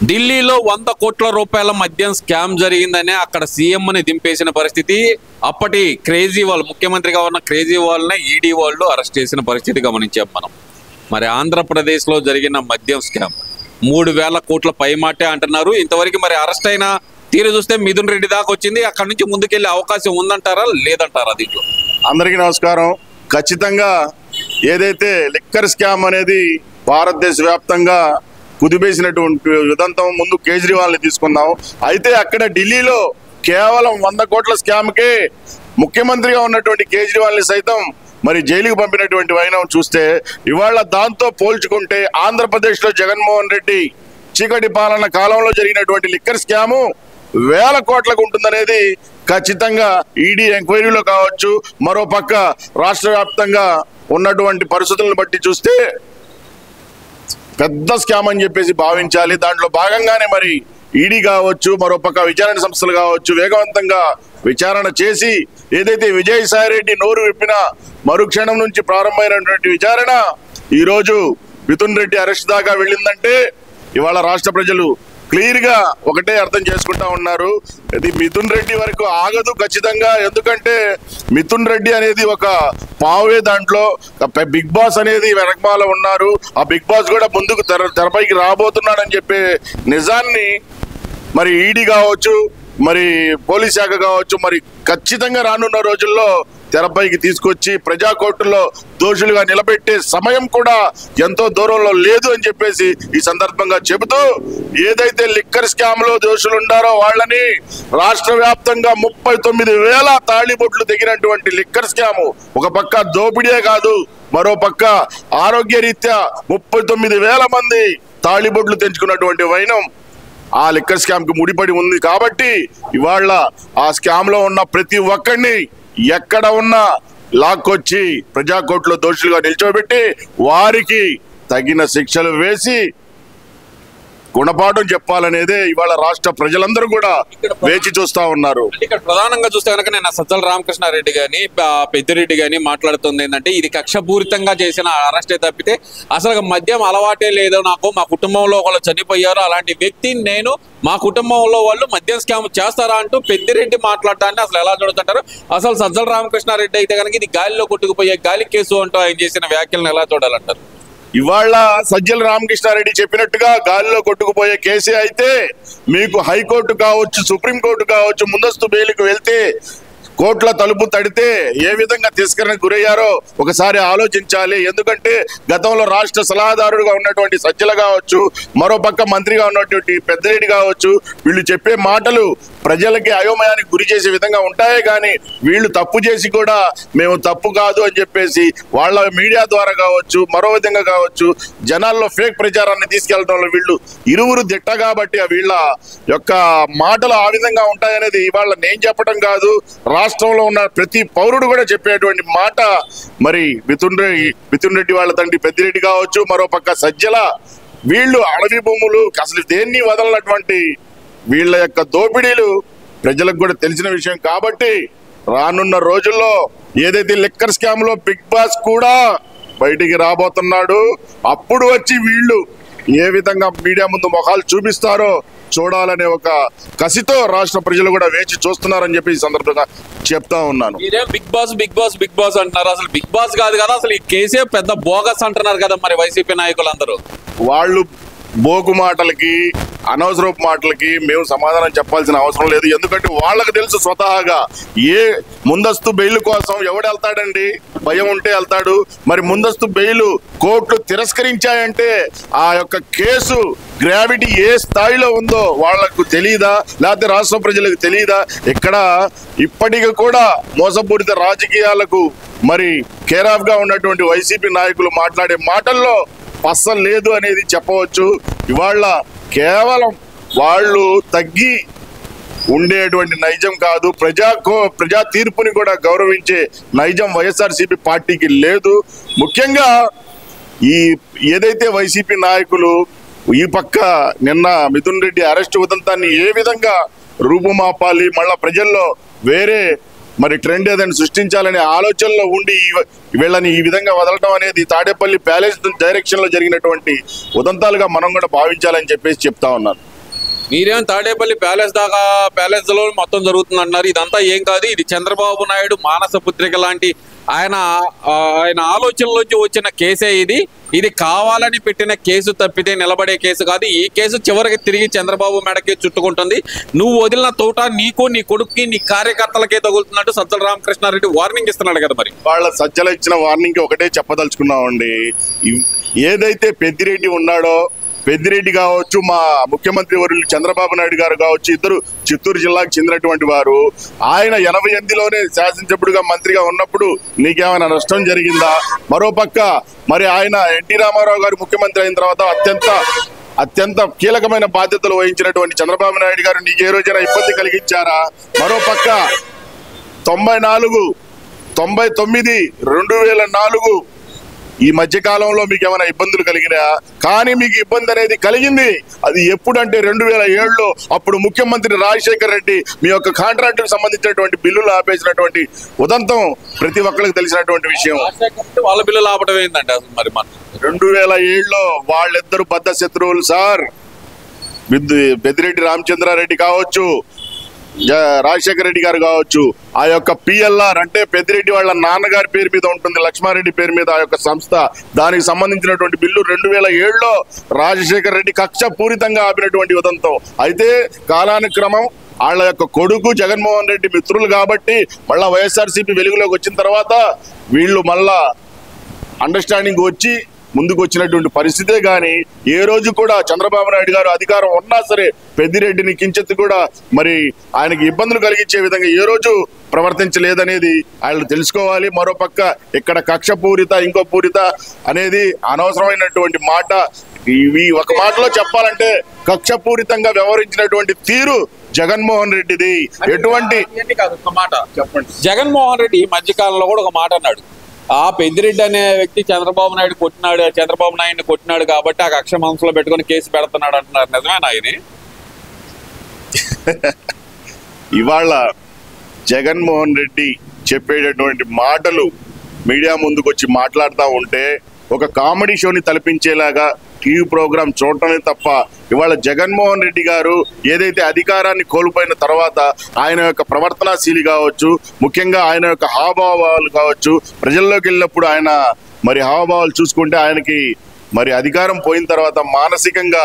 ఢిల్లీలో 100 కోట్ల రూపాయల మద్యం స్కామ్ జరిగిందనే అక్కడ సీఎంని దింపేసిన పరిస్థితి. అప్పటి కేజ్రీవాల్ ముఖ్యమంత్రిగా ఉన్న కేజ్రీవాల్ని ఈడీ వాళ్ళు అరెస్ట్ చేసిన పరిస్థితి గమనించాం మనం. మరి ఆంధ్రప్రదేశ్లో జరిగిన మద్యం స్కామ్ 3000 కోట్ల పైమాటే అంటున్నారు. ఇంతవరకు మరి అరెస్ట్ అయిన తీరు చూస్తే మిథున్ రెడ్డి దాకా వచ్చింది. అక్కడి నుంచి ముందుకెళ్లే అవకాశం ఉందంటారా లేదంటారా? దీంట్లో అందరికీ నమస్కారం. ఖచ్చితంగా ఏదైతే లిక్కర్ స్కామ్ అనేది భారతదేశ వ్యాప్తంగా కుదిపేసినటువంటి ఉదంతం ముందు కేజ్రీవాల్ని తీసుకుందాం. అయితే అక్కడ ఢిల్లీలో కేవలం 100 కోట్ల స్కామ్కే ముఖ్యమంత్రిగా ఉన్నటువంటి కేజ్రీవాల్ని సైతం మరి జైలుకు పంపినటువంటి వైనం చూస్తే, ఇవాళ దాంతో పోల్చుకుంటే ఆంధ్రప్రదేశ్లో జగన్మోహన్ రెడ్డి చీకటి పాలన కాలంలో జరిగినటువంటి లిక్కర్ స్కాము 1000 కోట్లకు ఉంటుందనేది ఖచ్చితంగా ఈడీ ఎంక్వైరీలో కావచ్చు, మరోపక్క రాష్ట్ర వ్యాప్తంగా ఉన్నటువంటి పరిస్థితులను బట్టి చూస్తే పెద్ద స్కామ్ అని చెప్పేసి భావించాలి. దాంట్లో భాగంగానే మరి ఈడీ కావచ్చు, మరోపక్క విచారణ సంస్థలు కావచ్చు వేగవంతంగా విచారణ చేసి ఏదైతే విజయసాయి రెడ్డి నోరు విప్పిన మరుక్షణం నుంచి ప్రారంభమైనటువంటి విచారణ ఈరోజు మిథున్ రెడ్డి అరెస్ట్ దాకా వెళ్ళిందంటే ఇవాళ రాష్ట్ర ప్రజలు క్లియర్ గా ఒకటే అర్థం చేసుకుంటా ఉన్నారు. ఇది మిథున్ రెడ్డి వరకు ఆగదు ఖచ్చితంగా. ఎందుకంటే మిథున్ రెడ్డి అనేది ఒక పావే, దాంట్లో బిగ్ బాస్ అనేది వెనకమాల ఉన్నారు. ఆ బిగ్ బాస్ కూడా ముందుకు తెరపైకి రాబోతున్నాడని చెప్పే నిజాన్ని మరి ఈడీ కావచ్చు, మరి పోలీస్ శాఖ కావచ్చు మరి ఖచ్చితంగా రానున్న రోజుల్లో తెరపైకి తీసుకొచ్చి ప్రజా కోర్టులో దోషులుగా నిలబెట్టే సమయం కూడా ఎంతో దూరంలో లేదు అని చెప్పేసి ఈ సందర్భంగా చెబుతూ, ఏదైతే లిక్కర్ స్కామ్ లో దోషులు ఉండారో వాళ్ళని రాష్ట్ర వ్యాప్తంగా 39,000 తాళిబొట్లు తెగినటువంటి లిక్కర్ స్కామ్ ఒక పక్క దోపిడీయే కాదు, మరో పక్క ఆరోగ్య రీత్యా 39,000 మంది తాళిబొట్లు తెంచుకున్నటువంటి వైనం ఆ లిక్కర్ స్కామ్ కి ముడిపడి ఉంది. కాబట్టి ఇవాళ ఆ స్కామ్ లో ఉన్న ప్రతి ఒక్కరిని ఎక్కడ ఉన్నా లాక్కొచ్చి ప్రజా కోర్టులో దోషులుగా నిల్చోబెట్టి వారికి తగిన శిక్షలు వేసి గుణపాఠం చెప్పాలనేదే ఇవాళ రాష్ట్ర ప్రజలందరూ కూడా వేచి చూస్తా ఉన్నారు. ఇక్కడ ప్రధానంగా చూస్తే కనుక నేను సజ్జల రామకృష్ణారెడ్డి గాని పెద్దిరెడ్డి గాని మాట్లాడుతుంది ఏంటంటే ఇది కక్షపూరితంగా చేసిన అరెస్టే తప్పితే అసలు మద్యం అలవాటే లేదు నాకు, మా కుటుంబంలో ఒకళ్ళు చనిపోయారు, అలాంటి వ్యక్తిని నేను మా కుటుంబంలో వాళ్ళు మద్యం స్కామ్ చేస్తారా అంటూ పెద్దిరెడ్డి మాట్లాడటాన్ని అసలు ఎలా చూడతారు? అసలు సజ్జల రామకృష్ణారెడ్డి అయితే కనుక ఇది గాలిలో కొట్టుకుపోయే గాలి కేసు అంటూ ఆయన చేసిన వ్యాఖ్యలను ఎలా చూడాలంటారు? ఇవాళ సజ్జల రామకృష్ణారెడ్డి చెప్పినట్టుగా గాలిలో కొట్టుకుపోయే కేసే అయితే మీకు హైకోర్టు కావచ్చు, సుప్రీంకోర్టు కావచ్చు ముందస్తు బెయిల్కి వెళ్తే కోర్టుల తలుపు తడితే ఏ విధంగా తిరస్కరణకు గురయ్యారో ఒకసారి ఆలోచించాలి. ఎందుకంటే గతంలో రాష్ట్ర సలహాదారుడుగా ఉన్నటువంటి సజ్జల కావచ్చు, మరోపక్క మంత్రిగా ఉన్నటువంటి పెద్దిరెడ్డి కావచ్చు, వీళ్ళు చెప్పే మాటలు ప్రజలకి అయోమయానికి గురి చేసే విధంగా ఉంటాయే కానీ వీళ్ళు తప్పు చేసి కూడా మేము తప్పు కాదు అని చెప్పేసి వాళ్ళ మీడియా ద్వారా కావచ్చు, మరో విధంగా కావచ్చు జనాల్లో ఫేక్ ప్రచారాన్ని తీసుకెళ్లడంలో వీళ్ళు ఇరువురు దిట్ట కాబట్టి వీళ్ళ యొక్క మాటలు ఆ విధంగా ఉంటాయనేది ఇవాళ నేను చెప్పడం కాదు, రాష్ట్రంలో ఉన్న ప్రతి పౌరుడు కూడా చెప్పేటువంటి మాట. మరి మిథున్ రెడ్డి వాళ్ళ తండ్రి పెద్దిరెడ్డి కావచ్చు, మరోపక్క సజ్జల, వీళ్ళు అడవి భూములు అసలు దేన్ని వదలనటువంటి వీళ్ళ యొక్క దోపిడీలు ప్రజలకు కూడా తెలిసిన విషయం. కాబట్టి రానున్న రోజుల్లో ఏదైతే లిక్కర్ స్కామ్ లో బిగ్ బాస్ కూడా బయటికి రాబోతున్నాడు, అప్పుడు వచ్చి వీళ్ళు ఏ విధంగా మీడియా ముందు మొఖాలు చూపిస్తారో చూడాలనే ఒక కసితో రాష్ట్ర ప్రజలు కూడా వేచి చూస్తున్నారని చెప్పి ఈ సందర్భంగా చెప్తా ఉన్నాను. Bigg Boss Bigg Boss Bigg Boss అంటున్నారు, అసలు బిగ్ బాస్ కాదు కదా, అసలు ఈ కేసే పెద్ద బోగస్ అంటున్నారు కదా మరి వైసీపీ నాయకులందరూ. వాళ్ళు బోగు మాటలకి అనవసరపు మాటలకి మేము సమాధానం చెప్పాల్సిన అవసరం లేదు. ఎందుకంటే వాళ్ళకి తెలుసు స్వతహాగా ఏ ముందస్తు బెయిల్ కోసం ఎవడు వెళ్తాడండి, భయం ఉంటే వెళ్తాడు. మరి ముందస్తు బెయిల్ కోర్టులు తిరస్కరించాయంటే ఆ యొక్క కేసు గ్రావిటీ ఏ స్థాయిలో ఉందో వాళ్లకు తెలియదా, లేకపోతే రాష్ట్ర ప్రజలకు తెలియదా? ఇక్కడ ఇప్పటికీ కూడా మోసపూరిత రాజకీయాలకు మరి కేరాఫ్ గా ఉన్నటువంటి వైసీపీ నాయకులు మాట్లాడే మాటల్లో అస్సలు లేదు అనేది చెప్పవచ్చు. ఇవాళ కేవలం వాళ్ళు తగ్గి ఉండేటువంటి నైజం కాదు, ప్రజా తీర్పుని కూడా గౌరవించే నైజం వైఎస్ఆర్సీపీ పార్టీకి లేదు. ముఖ్యంగా ఈ ఏదైతే వైసీపీ నాయకులు ఈ పక్క నిన్న మిథున్ రెడ్డి అరెస్ట్ ఉదంతాన్ని ఏ విధంగా రూపుమాపాలి, మళ్ళా ప్రజల్లో వేరే మరి ట్రెండ్ ఏదైనా సృష్టించాలనే ఆలోచనలో ఉండి వీళ్ళని ఈ విధంగా వదలటం అనేది తాడేపల్లి ప్యాలెస్ డైరెక్షన్ లో జరిగినటువంటి ఉదంతాలుగా మనం కూడా భావించాలని చెప్పేసి చెప్తా ఉన్నాను. మీరేం తాడేపల్లి ప్యాలెస్ దాకా ప్యాలెస్ లో మొత్తం జరుగుతుంది అంటున్నారు. ఇదంతా ఏం కాదు, ఇది చంద్రబాబు నాయుడు మానస పుత్రిక లాంటి ఆయన ఆలోచనలోంచి వచ్చిన కేసే ఇది కావాలని పెట్టిన కేసు తప్పితే నిలబడే కేసు కాదు. ఈ కేసు చివరికి తిరిగి చంద్రబాబు మెడకి చుట్టుకుంటుంది. నువ్వు వదిలిన తోట నీకు, నీ కొడుక్కి, నీ కార్యకర్తలకే తగులుతున్నట్టు సజ్జల రామకృష్ణారెడ్డి వార్నింగ్ ఇస్తున్నాడు కదా. మరి వాళ్ళ సజ్జల ఇచ్చిన వార్నింగ్ ఒకటే చెప్పదలుచుకున్నామండి. ఏదైతే పెద్దిరెడ్డి ఉన్నాడో, పెద్దిరెడ్డి కావచ్చు, మా ముఖ్యమంత్రి వర్యులు చంద్రబాబు నాయుడు గారు కావచ్చు, ఇద్దరు చిత్తూరు జిల్లాకు చెందినటువంటి వారు. ఆయన 88లోనే శాసనసభ్యుడిగా మంత్రిగా ఉన్నప్పుడు నీకేమైనా నష్టం జరిగిందా? మరోపక్క మరి ఆయన ఎన్టీ రామారావు గారు ముఖ్యమంత్రి అయిన తర్వాత అత్యంత కీలకమైన బాధ్యతలు వహించినటువంటి చంద్రబాబు నాయుడు గారు నీకు ఏ రోజైనా ఇబ్బంది కలిగించారా? మరోపక్క 94, 99, 2004 ఈ మధ్య కాలంలో మీకు ఏమైనా ఇబ్బందులు కలిగినా? కానీ మీకు ఇబ్బంది అనేది కలిగింది. అది ఎప్పుడంటే 2007లో అప్పుడు ముఖ్యమంత్రి రాజశేఖర్ రెడ్డి మీ యొక్క కాంట్రాక్టుకు సంబంధించినటువంటి బిల్లులు ఆపేసినటువంటి ఉదంతం ప్రతి ఒక్కరికి తెలిసినటువంటి విషయం. వాళ్ళ బిల్లులు ఆపడం ఏంటంటే అసలు మరి 2007లో వాళ్ళిద్దరు బద్ద శత్రువులు సార్. పెద్దిరెడ్డి రామచంద్రారెడ్డి కావచ్చు, రాజశేఖర రెడ్డి గారు కావచ్చు. ఆ యొక్క పిఎల్ఆర్ అంటే పెద్దిరెడ్డి వాళ్ళ నాన్నగారి పేరు మీద ఉంటుంది, లక్ష్మారెడ్డి పేరు మీద ఆ యొక్క సంస్థ. దానికి సంబంధించినటువంటి బిల్లు 2007లో రాజశేఖర రెడ్డి కక్ష పూరితంగా ఆపినటువంటి ఉదంతం. అయితే కాలానుక్రమం వాళ్ళ యొక్క కొడుకు జగన్మోహన్ రెడ్డి మిత్రులు కాబట్టి మళ్ళా వైఎస్ఆర్సీపీ వెలుగులోకి వచ్చిన తర్వాత వీళ్ళు మళ్ళా అండర్స్టాండింగ్ వచ్చి ముందుకు వచ్చినటువంటి పరిస్థితే గాని ఏ రోజు కూడా చంద్రబాబు నాయుడు గారు అధికారం ఉన్నా సరే పెద్దిరెడ్డిని కించెత్తు కూడా మరి ఆయనకి ఇబ్బందులు కలిగించే విధంగా ఏ రోజు ప్రవర్తించలేదనేది ఆయన తెలుసుకోవాలి. మరోపక్క ఇక్కడ కక్ష పూరిత, ఇంకో పూరిత అనేది అనవసరమైనటువంటి మాట. ఇవి ఒక మాటలో చెప్పాలంటే కక్షపూరితంగా వ్యవహరించినటువంటి తీరు జగన్మోహన్ రెడ్డిది. ఎటువంటి మాట చెప్పండి. జగన్మోహన్ రెడ్డి ఈ మధ్యకాలంలో కూడా ఒక మాట అన్నాడు, ఆ పెద్దిరెడ్డి అనే వ్యక్తి చంద్రబాబు నాయుడు కొట్టినాడు కాబట్టి ఆ కక్ష మనసులో పెట్టుకుని కేసు పెడుతున్నాడు అంటున్నారు. నిజమేనా ఆయన? ఇవాళ జగన్మోహన్ రెడ్డి చెప్పేటటువంటి మాటలు మీడియా ముందుకు వచ్చి మాట్లాడుతూ ఉంటే ఒక కామెడీ షోని తలపించేలాగా టీవీ ప్రోగ్రాం చూడటమే తప్ప ఇవాళ జగన్మోహన్ రెడ్డి గారు ఏదైతే అధికారాన్ని కోల్పోయిన తర్వాత ఆయన యొక్క ప్రవర్తనాశీలి కావచ్చు, ముఖ్యంగా ఆయన యొక్క హావభావాలు కావచ్చు, ప్రజల్లోకి వెళ్ళినప్పుడు ఆయన మరి హావభావాలు చూసుకుంటే ఆయనకి మరి అధికారం పోయిన తర్వాత మానసికంగా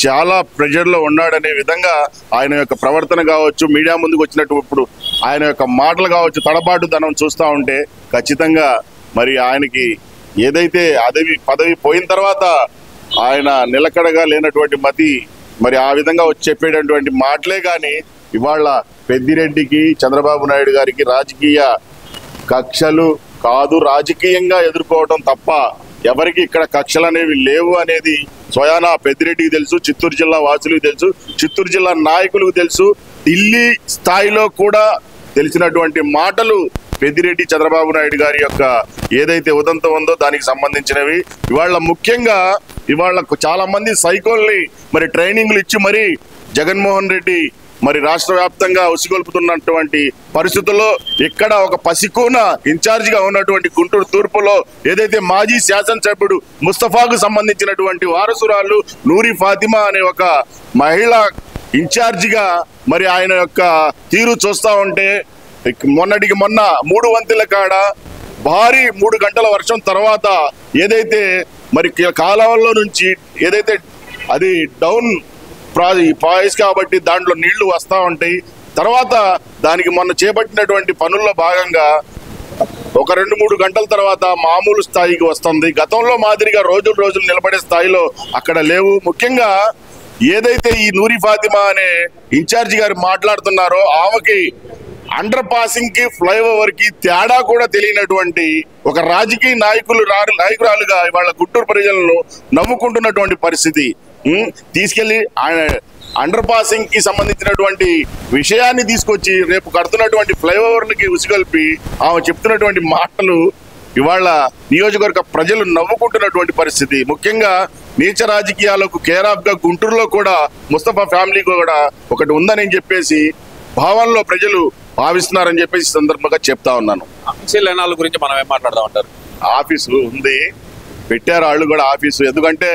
చాలా ప్రెజర్లో ఉన్నాడనే విధంగా ఆయన యొక్క ప్రవర్తన కావచ్చు, మీడియా ముందుకు వచ్చినప్పుడు ఆయన యొక్క మాటలు కావచ్చు, తడబాటు ధనం చూస్తూ ఉంటే ఖచ్చితంగా మరి ఆయనకి ఏదైతే పదవి పోయిన తర్వాత ఆయన నిలకడగా లేనటువంటి మతి మరి ఆ విధంగా వచ్చి చెప్పేటటువంటి మాటలే కానీ ఇవాళ పెద్దిరెడ్డికి చంద్రబాబు నాయుడు గారికి రాజకీయ కక్షలు కాదు, రాజకీయంగా ఎదుర్కోవడం తప్ప ఎవరికి ఇక్కడ కక్షలు అనేవి లేవు అనేది స్వయానా పెద్దిరెడ్డికి తెలుసు, చిత్తూరు జిల్లా వాసులకు తెలుసు, చిత్తూరు జిల్లా నాయకులకు తెలుసు, ఢిల్లీ స్థాయిలో కూడా తెలిసినటువంటి మాటలు పెద్దిరెడ్డి చంద్రబాబు నాయుడు గారి యొక్క ఏదైతే ఉదంతం ఉందో దానికి సంబంధించినవి. ఇవాళ ముఖ్యంగా ఇవాళ చాలా మంది సైకోల్ని మరి ట్రైనింగ్లు ఇచ్చి మరి జగన్మోహన్ రెడ్డి మరి రాష్ట్ర వ్యాప్తంగా ఉసిగొల్పుతున్నటువంటి పరిస్థితుల్లో ఇక్కడ ఒక పసికూన ఇన్ఛార్జిగా ఉన్నటువంటి గుంటూరు తూర్పులో ఏదైతే మాజీ శాసనసభ్యుడు ముస్తఫాకు సంబంధించినటువంటి వారసురాలు నూరి ఫాతిమా అనే ఒక మహిళ ఇన్ఛార్జిగా మరి ఆయన యొక్క తీరు చూస్తా ఉంటే మొన్నటికి మొన్న 3 వంతుల కాడ భారీ 3 గంటల వర్షం తర్వాత ఏదైతే మరి కాలువల్లో నుంచి ఏదైతే అది డౌన్ ప్రాయిస్ కాబట్టి దాంట్లో నీళ్లు వస్తూ ఉంటాయి. తర్వాత దానికి మొన్న చేపట్టినటువంటి పనుల్లో భాగంగా ఒక 2-3 గంటల తర్వాత మామూలు స్థాయికి వస్తుంది. గతంలో మాదిరిగా రోజులు నిలబడే స్థాయిలో అక్కడ లేవు. ముఖ్యంగా ఏదైతే ఈ నూరి ఫాతిమా అనే ఇన్ఛార్జి గారు మాట్లాడుతున్నారో ఆమెకి అండర్ పాసింగ్ కి ఫ్లైఓవర్ కి తేడా కూడా తెలియనటువంటి ఒక రాజకీయ నాయకురాలుగా ఇవాళ గుంటూరు ప్రజలను నవ్వుకుంటున్నటువంటి పరిస్థితి. తీసుకెళ్లి ఆయన అండర్ పాసింగ్ కి సంబంధించినటువంటి విషయాన్ని తీసుకొచ్చి రేపు కడుతున్నటువంటి ఫ్లైఓవర్లకి ఉసిగొల్పి ఆమె చెప్తున్నటువంటి మాటలు ఇవాళ నియోజకవర్గ ప్రజలు నవ్వుకుంటున్నటువంటి పరిస్థితి. ముఖ్యంగా నీచ రాజకీయాలకు కేర్ ఆఫ్ గా గుంటూరులో కూడా ముస్తఫా ఫ్యామిలీ కూడా ఒకటి ఉందని చెప్పేసి భావనలో ప్రజలు భావిస్తున్నారని చెప్పేసి సందర్భంగా చెప్తా ఉన్నాను. ఆఫీసుల గురించి మనం ఏం మాట్లాడదాం అంటారు? ఆఫీసు ఉంది, పెట్టారు వాళ్ళు కూడా ఆఫీసు. ఎందుకంటే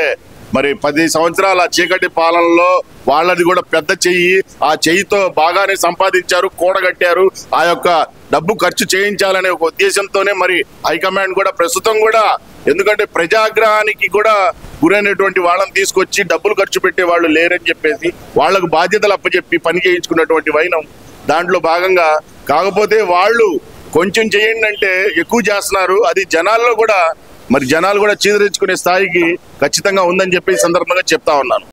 మరి 10 సంవత్సరాల చీకటి పాలనలో వాళ్ళది కూడా పెద్ద చెయ్యి, ఆ చెయ్యితో బాగానే సంపాదించారు, కూడగట్టారు. ఆ యొక్క డబ్బు ఖర్చు చేయించాలనే ఒక ఉద్దేశంతోనే మరి హైకమాండ్ కూడా ప్రస్తుతం కూడా, ఎందుకంటే ప్రజాగ్రహానికి కూడా గురైనటువంటి వాళ్ళని తీసుకొచ్చి డబ్బులు ఖర్చు పెట్టే వాళ్ళు లేరని చెప్పేసి వాళ్లకు బాధ్యతలు అప్పచెప్పి పని చేయించుకున్నటువంటి వైనం దాంట్లో భాగంగా. కాకపోతే వాళ్ళు కొంచెం చేయండి అంటే ఎక్కువ చేస్తున్నారు. అది జనాల్లో కూడా, మరి జనాలు కూడా చీదరించుకునే స్థాయికి ఖచ్చితంగా ఉందని చెప్పి సందర్భంగా చెప్తా ఉన్నాను.